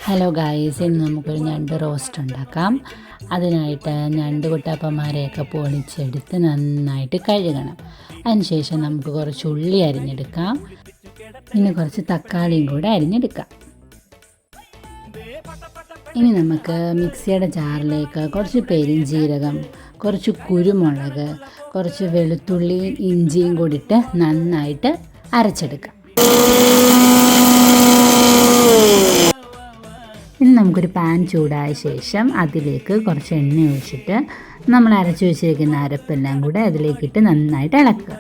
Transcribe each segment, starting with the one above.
Hello guys, ഇന്ന് നമുക്കൊരു ഞണ്ട് റോസ്റ്റ് ഉണ്ടാക്കാം. അതിനായിട്ട് ഞണ്ട് കുട്ടാപ്പന്മാരെയൊക്കെ പൊളിച്ചെടുത്ത് നന്നായിട്ട് കഴുകണം. അതിനുശേഷം നമുക്ക് കുറച്ച് ഉള്ളി അരിഞ്ഞെടുക്കാം, പിന്നെ കുറച്ച് തക്കാളിയും കൂടെ അരിഞ്ഞെടുക്കാം. ഇനി നമുക്ക് മിക്സിയുടെ ജാറിലേക്ക് കുറച്ച് പെരിഞ്ജീരകം, കുറച്ച് കുരുമുളക്, കുറച്ച് വെളുത്തുള്ളിയും ഇഞ്ചിയും കൂടിയിട്ട് നന്നായിട്ട് അരച്ചെടുക്കാം. ഇനി നമുക്കൊരു പാൻ ചൂടായ ശേഷം അതിലേക്ക് കുറച്ച് എണ്ണ ഒഴിച്ചിട്ട് നമ്മൾ അരച്ചു വെച്ചിരിക്കുന്ന അരപ്പെല്ലാം കൂടെ അതിലേക്കിട്ട് നന്നായിട്ട് ഇളക്കുക.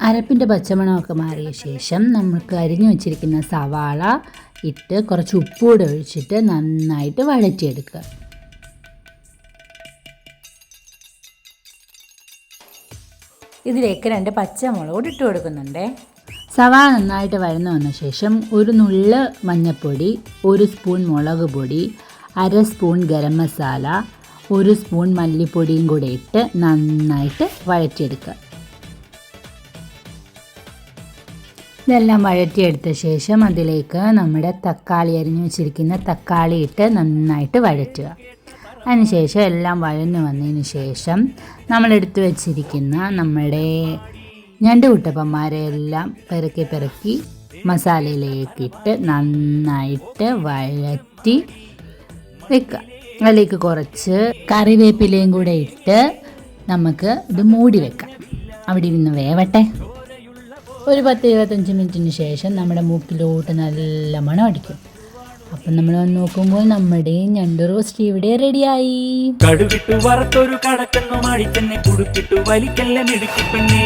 അരപ്പിൻ്റെ പച്ചമണമൊക്കെ മാറിയ ശേഷം നമുക്ക് അരിഞ്ഞു വെച്ചിരിക്കുന്ന സവാള ഇട്ട് കുറച്ച് ഉപ്പുകൂടെ ഒഴിച്ചിട്ട് നന്നായിട്ട് വഴറ്റിയെടുക്കുക. ഇതിലേക്ക് 2 പച്ചമുളക് കൂടി ഇട്ട് കൊടുക്കുന്നുണ്ട്. സവാള നന്നായിട്ട് വഴന്നു വന്ന ശേഷം ഒരു നുള്ള് മഞ്ഞൾപ്പൊടി, 1 സ്പൂൺ മുളക് പൊടി, 1/2 സ്പൂൺ ഗരം മസാല, 1 സ്പൂൺ മല്ലിപ്പൊടിയും കൂടെ ഇട്ട് നന്നായിട്ട് വഴറ്റിയെടുക്കുക. ഇതെല്ലാം വഴറ്റിയെടുത്ത ശേഷം അതിലേക്ക് നമ്മുടെ തക്കാളി അരിഞ്ഞു വെച്ചിരിക്കുന്ന തക്കാളി ഇട്ട് നന്നായിട്ട് വഴറ്റുക. അതിനുശേഷം എല്ലാം വഴന്നു വന്നതിന് ശേഷം നമ്മളെടുത്ത് വെച്ചിരിക്കുന്ന നമ്മുടെ ഞണ്ട് കുട്ടപ്പന്മാരെല്ലാം പെറുക്കി മസാലയിലേക്കിട്ട് നന്നായിട്ട് വഴറ്റി വെക്കുക. അതിലേക്ക് കുറച്ച് കറിവേപ്പിലയും കൂടെ ഇട്ട് നമുക്ക് ഇത് മൂടി വെക്കാം. അവിടെ ഇരുന്ന് വേവട്ടെ. ഒരു 10-25 മിനിറ്റിന് ശേഷം നമ്മുടെ മൂക്കിലോട്ട് നല്ല മണം അടിക്കും. അപ്പം നമ്മൾ നോക്കുമ്പോൾ നമ്മുടെ ഞണ്ട് റോസ്റ്റ് ഇവിടെ റെഡിയായി. കടുകിട്ടു വറുത്തൊരു കടക്കെന്നു മാടിത്തന്നെ കുടുക്കിട്ടു വലിക്കല്ല മിടുക്കി പെണ്ണേ.